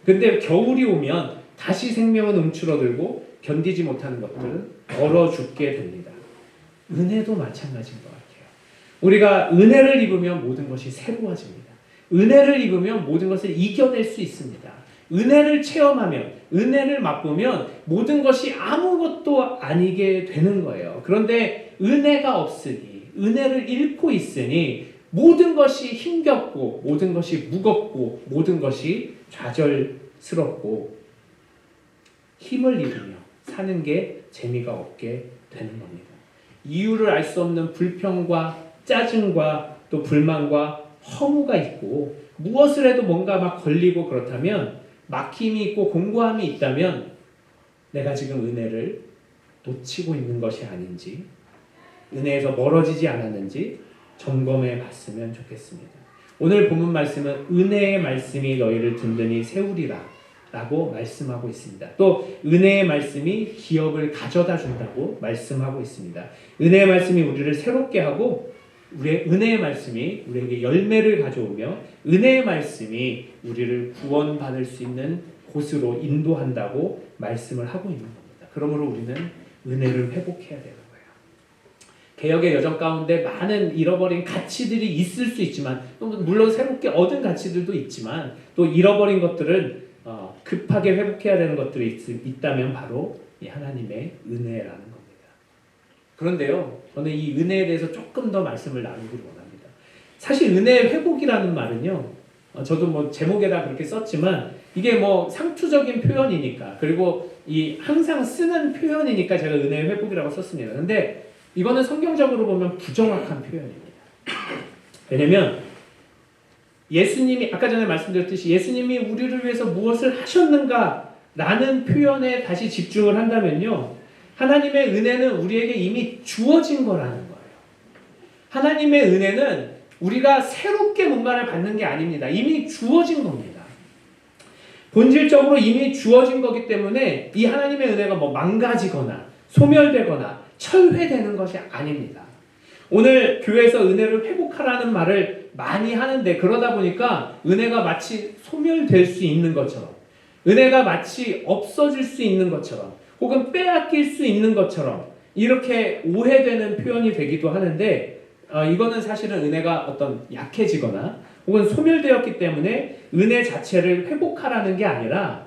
근데 겨울이 오면 다시 생명은 움츠러들고 견디지 못하는 것들은 얼어 죽게 됩니다. 은혜도 마찬가지인 것 같아요. 우리가 은혜를 입으면 모든 것이 새로워집니다. 은혜를 입으면 모든 것을 이겨낼 수 있습니다. 은혜를 체험하면, 은혜를 맛보면 모든 것이 아무것도 아니게 되는 거예요. 그런데 은혜가 없으니, 은혜를 잃고 있으니 모든 것이 힘겹고, 모든 것이 무겁고, 모든 것이 좌절스럽고 힘을 잃으며 사는 게 재미가 없게 되는 겁니다. 이유를 알 수 없는 불평과 짜증과 또 불만과 허무가 있고 무엇을 해도 뭔가 막 걸리고 그렇다면 막힘이 있고 공고함이 있다면 내가 지금 은혜를 놓치고 있는 것이 아닌지 은혜에서 멀어지지 않았는지 점검해 봤으면 좋겠습니다. 오늘 본문 말씀은 은혜의 말씀이 너희를 든든히 세우리라 라고 말씀하고 있습니다. 또 은혜의 말씀이 기업을 가져다 준다고 말씀하고 있습니다. 은혜의 말씀이 우리를 새롭게 하고 은혜의 말씀이 우리에게 열매를 가져오며 은혜의 말씀이 우리를 구원받을 수 있는 곳으로 인도한다고 말씀을 하고 있는 겁니다. 그러므로 우리는 은혜를 회복해야 되는 거예요. 개혁의 여정 가운데 많은 잃어버린 가치들이 있을 수 있지만 물론 새롭게 얻은 가치들도 있지만 또 잃어버린 것들은 급하게 회복해야 되는 것들이 있다면 바로 이 하나님의 은혜라는 겁니다. 그런데요, 저는 이 은혜에 대해서 조금 더 말씀을 나누기를 원합니다. 사실 은혜의 회복이라는 말은요, 저도 뭐 제목에다 그렇게 썼지만 이게 뭐 상투적인 표현이니까 그리고 이 항상 쓰는 표현이니까 제가 은혜의 회복이라고 썼습니다. 근데 이거는 성경적으로 보면 부정확한 표현입니다. 왜냐면 예수님이 아까 전에 말씀드렸듯이 예수님이 우리를 위해서 무엇을 하셨는가 라는 표현에 다시 집중을 한다면요. 하나님의 은혜는 우리에게 이미 주어진 거라는 거예요. 하나님의 은혜는 우리가 새롭게 뭔가를 받는 게 아닙니다. 이미 주어진 겁니다. 본질적으로 이미 주어진 거기 때문에 이 하나님의 은혜가 뭐 망가지거나 소멸되거나 철회되는 것이 아닙니다. 오늘 교회에서 은혜를 회복하라는 말을 많이 하는데 그러다 보니까 은혜가 마치 소멸될 수 있는 것처럼 은혜가 마치 없어질 수 있는 것처럼 혹은 빼앗길 수 있는 것처럼 이렇게 오해되는 표현이 되기도 하는데 이거는 사실은 은혜가 어떤 약해지거나 혹은 소멸되었기 때문에 은혜 자체를 회복하라는 게 아니라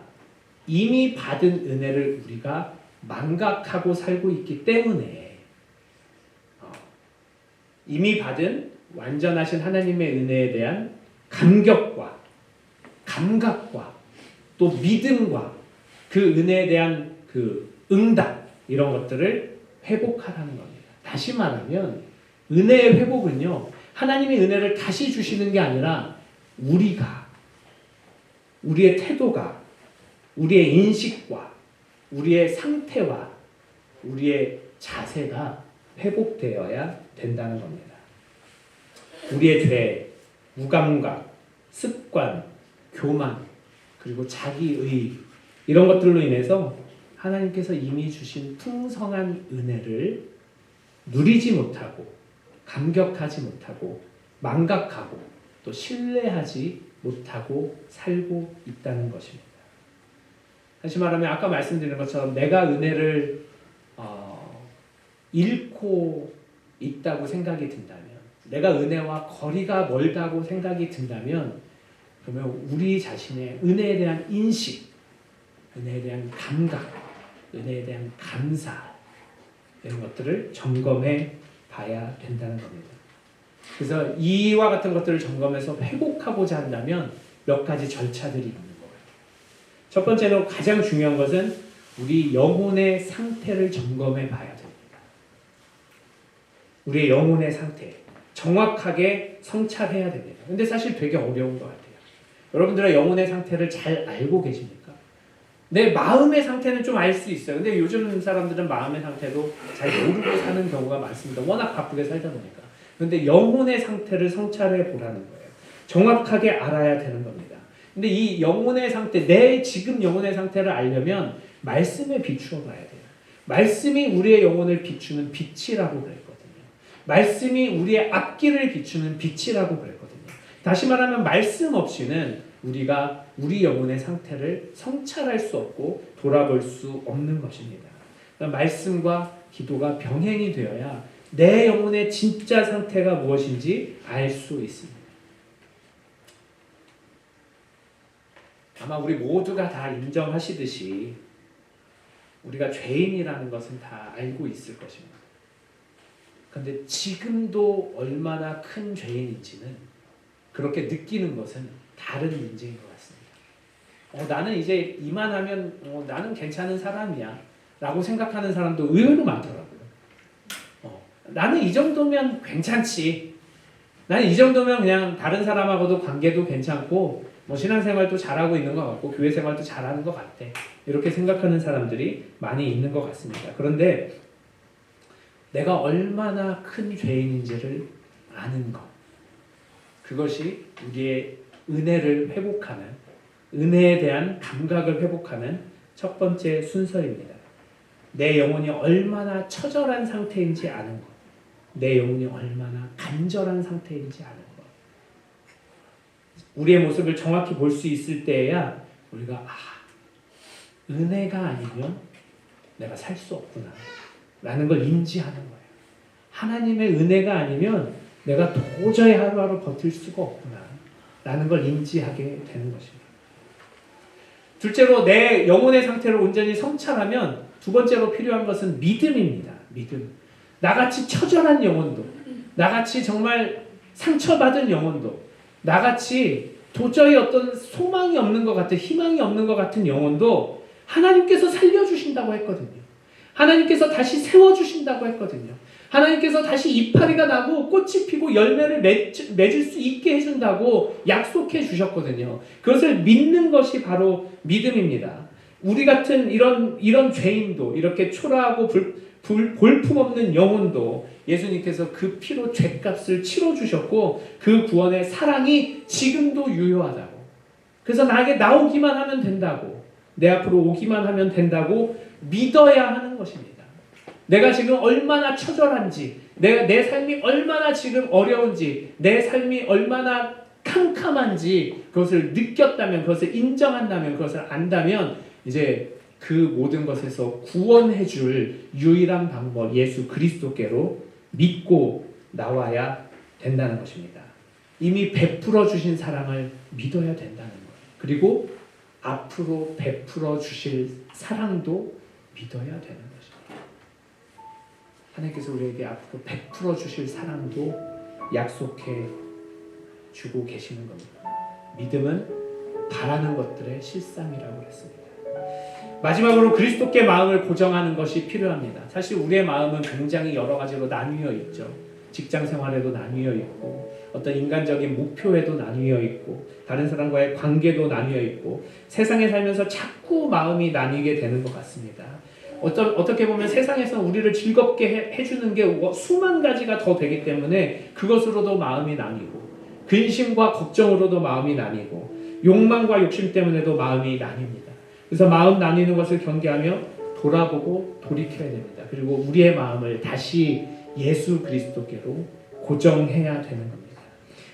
이미 받은 은혜를 우리가 망각하고 살고 있기 때문에 이미 받은 완전하신 하나님의 은혜에 대한 감격과 감각과 또 믿음과 그 은혜에 대한 그 응답 이런 것들을 회복하라는 겁니다. 다시 말하면 은혜의 회복은요. 하나님의 은혜를 다시 주시는 게 아니라 우리가 우리의 태도가 우리의 인식과 우리의 상태와 우리의 자세가 회복되어야 된다는 겁니다. 우리의 죄, 무감각, 습관, 교만 그리고 자기의 이런 것들로 인해서 하나님께서 이미 주신 풍성한 은혜를 누리지 못하고 감격하지 못하고 망각하고 또 신뢰하지 못하고 살고 있다는 것입니다. 다시 말하면 아까 말씀드린 것처럼 내가 은혜를 잃고 있다고 생각이 든다면 내가 은혜와 거리가 멀다고 생각이 든다면 그러면 우리 자신의 은혜에 대한 인식, 은혜에 대한 감각, 은혜에 대한 감사 이런 것들을 점검해 봐야 된다는 겁니다. 그래서 이와 같은 것들을 점검해서 회복하고자 한다면 몇 가지 절차들이 있는 것 같아요. 첫 번째로 가장 중요한 것은 우리 영혼의 상태를 점검해 봐야 됩니다. 우리의 영혼의 상태 정확하게 성찰해야 됩니다. 근데 사실 되게 어려운 것 같아요. 여러분들의 영혼의 상태를 잘 알고 계십니까? 내 마음의 상태는 좀 알 수 있어요. 근데 요즘 사람들은 마음의 상태도 잘 모르고 사는 경우가 많습니다. 워낙 바쁘게 살다 보니까. 그런데 영혼의 상태를 성찰해 보라는 거예요. 정확하게 알아야 되는 겁니다. 근데 이 영혼의 상태, 내 지금 영혼의 상태를 알려면 말씀에 비추어 봐야 돼요. 말씀이 우리의 영혼을 비추는 빛이라고 그랬거든요. 말씀이 우리의 앞길을 비추는 빛이라고 그랬거든요. 다시 말하면 말씀 없이는 우리가 우리 영혼의 상태를 성찰할 수 없고 돌아볼 수 없는 것입니다. 그러니까 말씀과 기도가 병행이 되어야 내 영혼의 진짜 상태가 무엇인지 알 수 있습니다. 아마 우리 모두가 다 인정하시듯이 우리가 죄인이라는 것은 다 알고 있을 것입니다. 그런데 지금도 얼마나 큰 죄인인지는 그렇게 느끼는 것은 다른 문제인 것 같습니다. 나는 이제 이만하면 나는 괜찮은 사람이야 라고 생각하는 사람도 의외로 많더라고요. 나는 이 정도면 괜찮지. 나는 이 정도면 그냥 다른 사람하고도 관계도 괜찮고 뭐 신앙생활도 잘하고 있는 것 같고 교회 생활도 잘하는 것 같아. 이렇게 생각하는 사람들이 많이 있는 것 같습니다. 그런데 내가 얼마나 큰 죄인인지를 아는 것, 그것이 우리의 은혜를 회복하는, 은혜에 대한 감각을 회복하는 첫 번째 순서입니다. 내 영혼이 얼마나 처절한 상태인지 아는 것, 내 영혼이 얼마나 간절한 상태인지 아는 것. 우리의 모습을 정확히 볼 수 있을 때에야 우리가 은혜가 아니면 내가 살 수 없구나 라는 걸 인지하는 거예요. 하나님의 은혜가 아니면 내가 도저히 하루하루 버틸 수가 없구나 라는 걸 인지하게 되는 것입니다. 둘째로 내 영혼의 상태를 온전히 성찰하면 두 번째로 필요한 것은 믿음입니다. 믿음. 나같이 처절한 영혼도, 나같이 정말 상처받은 영혼도, 나같이 도저히 어떤 소망이 없는 것 같은, 희망이 없는 것 같은 영혼도 하나님께서 살려주신다고 했거든요. 하나님께서 다시 세워주신다고 했거든요. 하나님께서 다시 이파리가 나고 꽃이 피고 열매를 맺을 수 있게 해준다고 약속해 주셨거든요. 그것을 믿는 것이 바로 믿음입니다. 우리 같은 이런 죄인도, 이렇게 초라하고 볼품없는 영혼도 예수님께서 그 피로 죄값을 치러주셨고 그 구원의 사랑이 지금도 유효하다고. 그래서 나에게 나오기만 하면 된다고, 내 앞으로 오기만 하면 된다고 믿어야 하는 것입니다. 내가 지금 얼마나 처절한지, 내 삶이 얼마나 지금 어려운지, 내 삶이 얼마나 캄캄한지 그것을 느꼈다면, 그것을 인정한다면, 그것을 안다면 이제 그 모든 것에서 구원해 줄 유일한 방법, 예수 그리스도께로 믿고 나와야 된다는 것입니다. 이미 베풀어 주신 사랑을 믿어야 된다는 거예요. 그리고 앞으로 베풀어 주실 사랑도 믿어야 되는 것입니다. 하나님께서 우리에게 앞으로 베풀어 주실 사랑도 약속해 주고 계시는 겁니다. 믿음은 바라는 것들의 실상이라고 했습니다. 마지막으로 그리스도께 마음을 고정하는 것이 필요합니다. 사실 우리의 마음은 굉장히 여러 가지로 나뉘어 있죠. 직장 생활에도 나뉘어 있고, 어떤 인간적인 목표에도 나뉘어 있고, 다른 사람과의 관계도 나뉘어 있고, 세상에 살면서 자꾸 마음이 나뉘게 되는 것 같습니다. 어떻게 보면 세상에서 우리를 즐겁게 해주는 게 수만 가지가 더 되기 때문에 그것으로도 마음이 나뉘고, 근심과 걱정으로도 마음이 나뉘고, 욕망과 욕심 때문에도 마음이 나뉩니다. 그래서 마음 나뉘는 것을 경계하며 돌아보고 돌이켜야 됩니다. 그리고 우리의 마음을 다시 예수 그리스도께로 고정해야 되는 겁니다.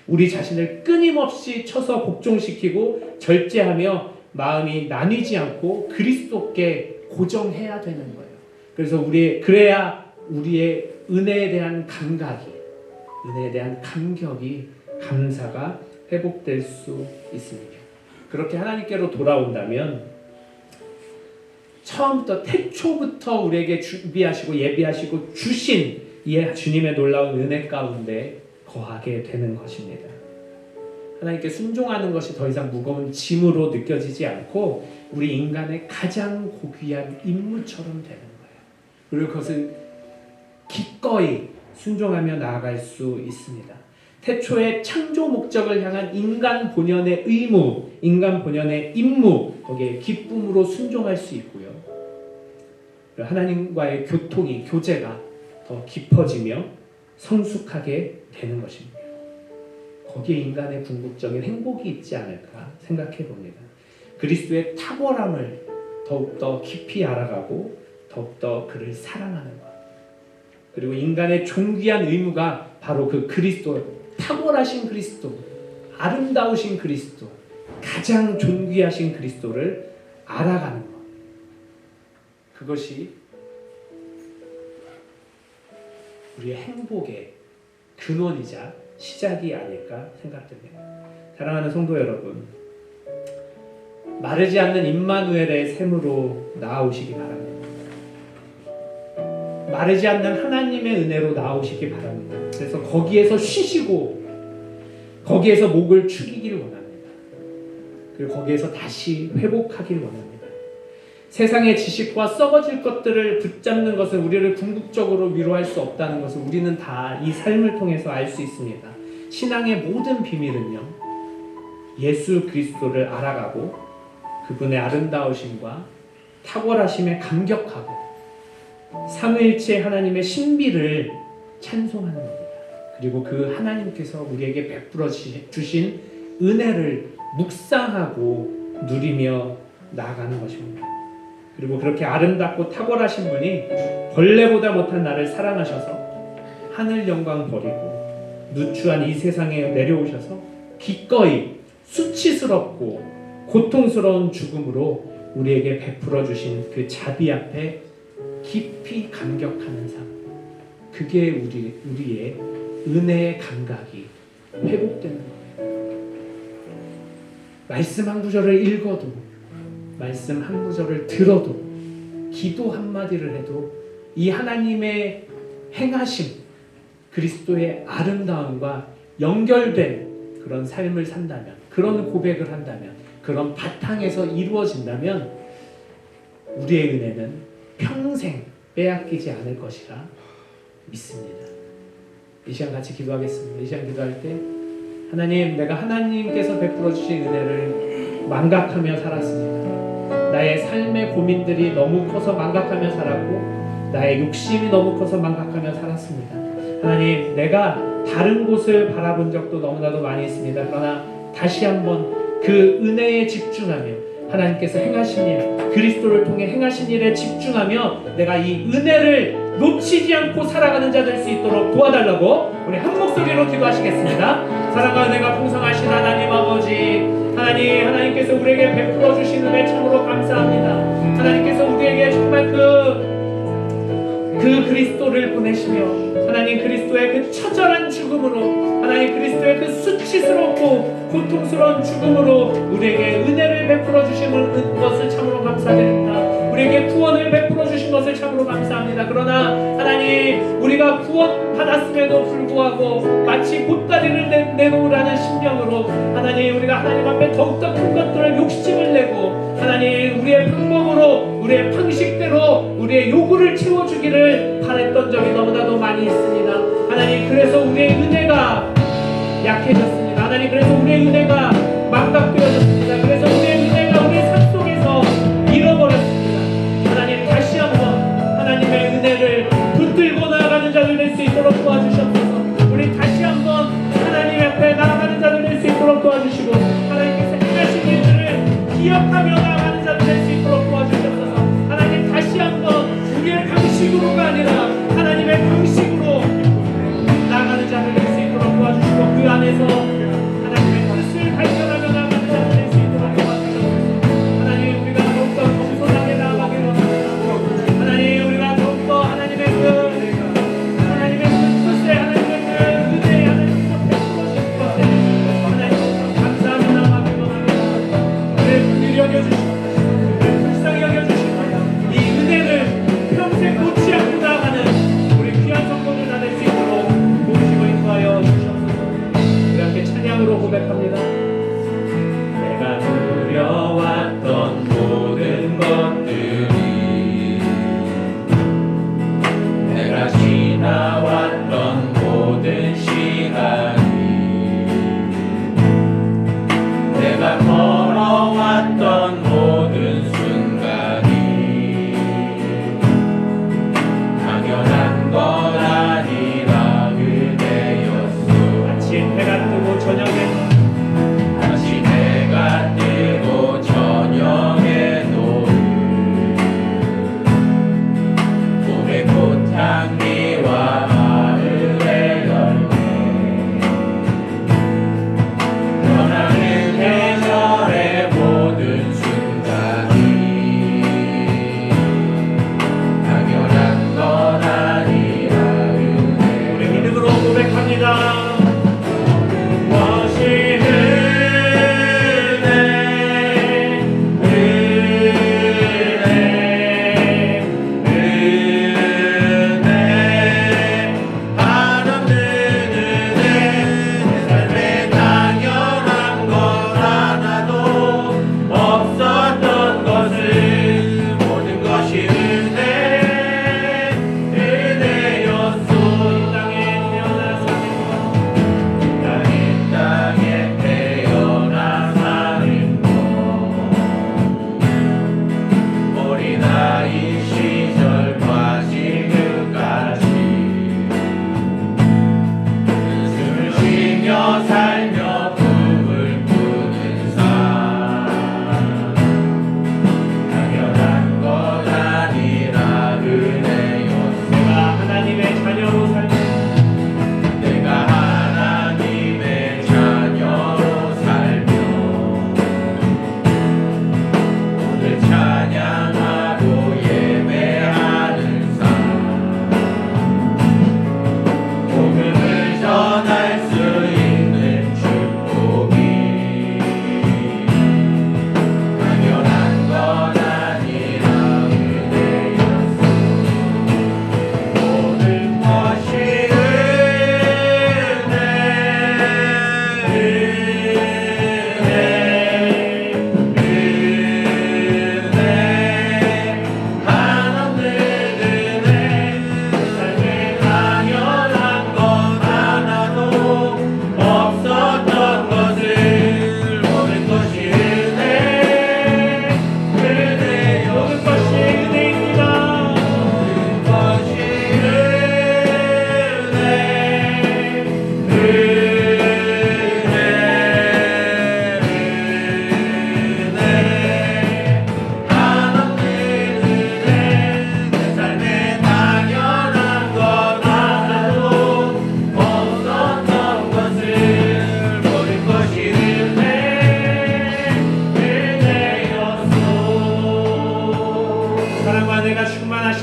우리 자신을 끊임없이 쳐서 복종시키고 절제하며 마음이 나뉘지 않고 그리스도께 고정해야 되는 거예요. 그래서 그래야 우리의 은혜에 대한 감각이, 은혜에 대한 감격이, 감사가 회복될 수 있습니다. 그렇게 하나님께로 돌아온다면 처음부터 태초부터 우리에게 준비하시고 예비하시고 주신 이 주님의 놀라운 은혜 가운데 거하게 되는 것입니다. 하나님께 순종하는 것이 더 이상 무거운 짐으로 느껴지지 않고 우리 인간의 가장 고귀한 임무처럼 되는 거예요. 그리고 그것을 기꺼이 순종하며 나아갈 수 있습니다. 태초의 창조 목적을 향한 인간 본연의 의무, 인간 본연의 임무, 거기에 기쁨으로 순종할 수 있고요. 하나님과의 교제가 더 깊어지며 성숙하게 되는 것입니다. 거기에 인간의 궁극적인 행복이 있지 않을까 생각해 봅니다. 그리스도의 탁월함을 더욱더 깊이 알아가고 더욱더 그를 사랑하는 것. 그리고 인간의 존귀한 의무가 바로 그 그리스도, 탁월하신 그리스도, 아름다우신 그리스도, 가장 존귀하신 그리스도를 알아가는 것. 그것이 우리의 행복의 근원이자 시작이 아닐까 생각됩니다. 사랑하는 성도 여러분, 마르지 않는 임마누엘의 샘으로 나아오시기 바랍니다. 마르지 않는 하나님의 은혜로 나아오시기 바랍니다. 그래서 거기에서 쉬시고 거기에서 목을 축이기를 원합니다. 그리고 거기에서 다시 회복하기를 원합니다. 세상의 지식과 썩어질 것들을 붙잡는 것은 우리를 궁극적으로 위로할 수 없다는 것을 우리는 다 이 삶을 통해서 알 수 있습니다. 신앙의 모든 비밀은요, 예수 그리스도를 알아가고 그분의 아름다우심과 탁월하심에 감격하고 삼위일체 하나님의 신비를 찬송하는 겁니다. 그리고 그 하나님께서 우리에게 베풀어 주신 은혜를 묵상하고 누리며 나아가는 것입니다. 그리고 그렇게 아름답고 탁월하신 분이 벌레보다 못한 나를 사랑하셔서 하늘 영광 버리고 누추한 이 세상에 내려오셔서 기꺼이 수치스럽고 고통스러운 죽음으로 우리에게 베풀어 주신 그 자비 앞에 깊이 감격하는 삶, 그게 우리의 은혜의 감각이 회복되는 거예요. 말씀 한 구절을 읽어도, 말씀 한 구절을 들어도, 기도 한마디를 해도 이 하나님의 행하심, 그리스도의 아름다움과 연결된 그런 삶을 산다면, 그런 고백을 한다면, 그런 바탕에서 이루어진다면 우리의 은혜는 평생 빼앗기지 않을 것이라 믿습니다. 이 시간 같이 기도하겠습니다. 이 시간 기도할 때 하나님, 내가 하나님께서 베풀어 주신 은혜를 망각하며 살았습니다. 나의 삶의 고민들이 너무 커서 망각하며 살았고 나의 욕심이 너무 커서 망각하며 살았습니다. 하나님, 내가 다른 곳을 바라본 적도 너무나도 많이 있습니다. 그러나 다시 한번 그 은혜에 집중하며 하나님께서 행하신 일, 그리스도를 통해 행하신 일에 집중하며 내가 이 은혜를 놓치지 않고 살아가는 자 될 수 있도록 도와달라고 우리 한 목소리로 기도하시겠습니다. 사랑과 은혜가 풍성하신 하나님 아버지, 하나님께서 우리에게 베풀어 주신 은혜 참으로 감사합니다. 하나님께서 우리에게 정말 그 그리스도를 보내시며 하나님, 그리스도의 그 처절한 죽음으로, 하나님 그리스도의 그 수치스럽고 고통스러운 죽음으로 우리에게 은혜를 베풀어 주신 것을 참으로 감사드립니다. 우리에게 구원을 베풀어 주신 것을 참으로 감사합니다. 그러나 하나님, 우리가 구원 받았음에도 불구하고 마치 보따리를 내놓으라는 심령으로 하나님, 우리가 하나님 앞에 더욱더 큰 것들을 욕심을 내고 하나님, 우리의 방법으로, 우리의 방식대로 우리의 요구를 채워주기를 바랬던 적이 너무나도 많이 있습니다. 하나님, 그래서 우리의 은혜가 약해졌습니다. 하나님, 그래서 우리의 은혜가 망각되어졌습니다. 그래서 우리의 은혜가 우리의 삶 속에서 잃어버렸습니다. 하나님, 다시 한번 하나님의 은혜를 붙들고 나아가는 자들 될 수 있도록 도와주셨소서. 우리 다시 한번 하나님 앞에 나아가는 자들 될 수 있도록 도와주시고 하나님께서 행하신 일들을 기억하며 나아가는 자들 될 수 있도록 도와주셨소서. 하나님, 다시 한번 우리의 방식으로가 아니라 하나님의 방식으로 나아가는 자들 될 수 있도록 도와주시고 그 안에서 하나님의 뜻을 발견하며 나아가는 자들 될 수 있도록 도와주셔서 하나님, 우리가 더욱더 겸손하게 나아가기를 원합니다. 하나님, 우리가 더욱더 하나님의 그 뜻에, 하나님의 그 은혜에, 하나님께서 베풀어 주신 것에 하나님 감사하며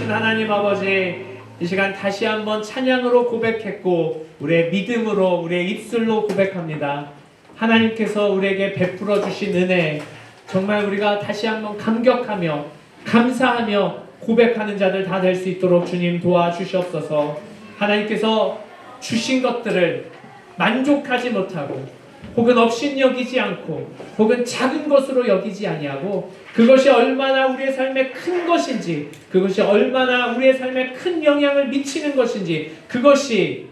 하나님 아버지, 이 시간 다시 한번 찬양으로 고백했고 우리의 믿음으로 우리의 입술로 고백합니다. 하나님께서 우리에게 베풀어 주신 은혜, 정말 우리가 다시 한번 감격하며 감사하며 고백하는 자들 다 될 수 있도록 주님 도와주시옵소서. 하나님께서 주신 것들을 만족하지 못하고 혹은 업신여기지 않고 혹은 작은 것으로 여기지 아니하고 그것이 얼마나 우리의 삶에 큰 것인지, 그것이 얼마나 우리의 삶에 큰 영향을 미치는 것인지, 그것이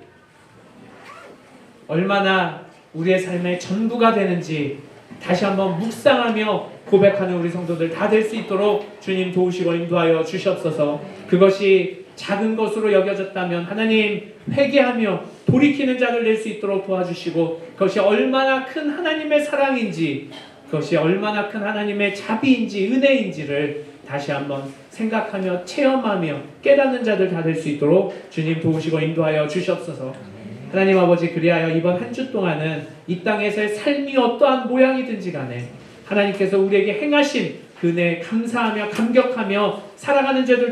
얼마나 우리의 삶의 전부가 되는지 다시 한번 묵상하며 고백하는 우리 성도들 다 될 수 있도록 주님 도우시고 인도하여 주시옵소서. 그것이 작은 것으로 여겨졌다면 하나님 회개하며 돌이키는 자들 될 수 있도록 도와주시고, 그것이 얼마나 큰 하나님의 사랑인지, 그것이 얼마나 큰 하나님의 자비인지 은혜인지를 다시 한번 생각하며 체험하며 깨닫는 자들 다 될 수 있도록 주님 도우시고 인도하여 주시옵소서. 하나님 아버지, 그리하여 이번 한 주 동안은 이 땅에서의 삶이 어떠한 모양이든지 간에 하나님께서 우리에게 행하신 그 은혜에 감사하며 감격하며 살아가는 자들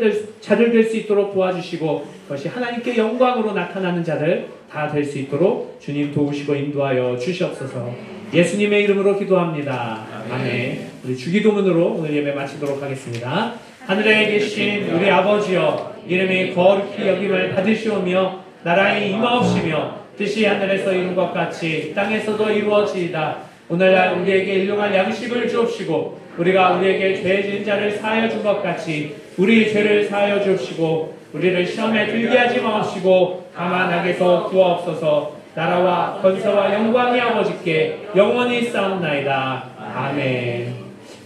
될 수 있도록 도와주시고, 그것이 하나님께 영광으로 나타나는 자들 다 될 수 있도록 주님 도우시고 인도하여 주시옵소서. 예수님의 이름으로 기도합니다. 아멘. 우리 주기도문으로 오늘 예배 마치도록 하겠습니다. 하늘에 계신 우리 아버지여, 이름이 거룩히 여김을 받으시오며 나라의 임하옵시며 뜻이 하늘에서 이룬 것 같이 땅에서도 이루어지이다. 오늘날 우리에게 일용할 양식을 주옵시고 우리가 우리에게 죄 지은 자를 사하여 준 것 같이 우리 죄를 사하여 주옵시고 우리를 시험에 들게 하지 마옵시고 다만 악에서 구하옵소서. 나라와 권세와 영광이 아버지께 영원히 있사옵나이다. 아멘.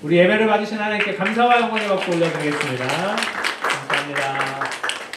우리 예배를 받으신 하나님께 감사와 영광을 받고 올려드리겠습니다. 감사합니다.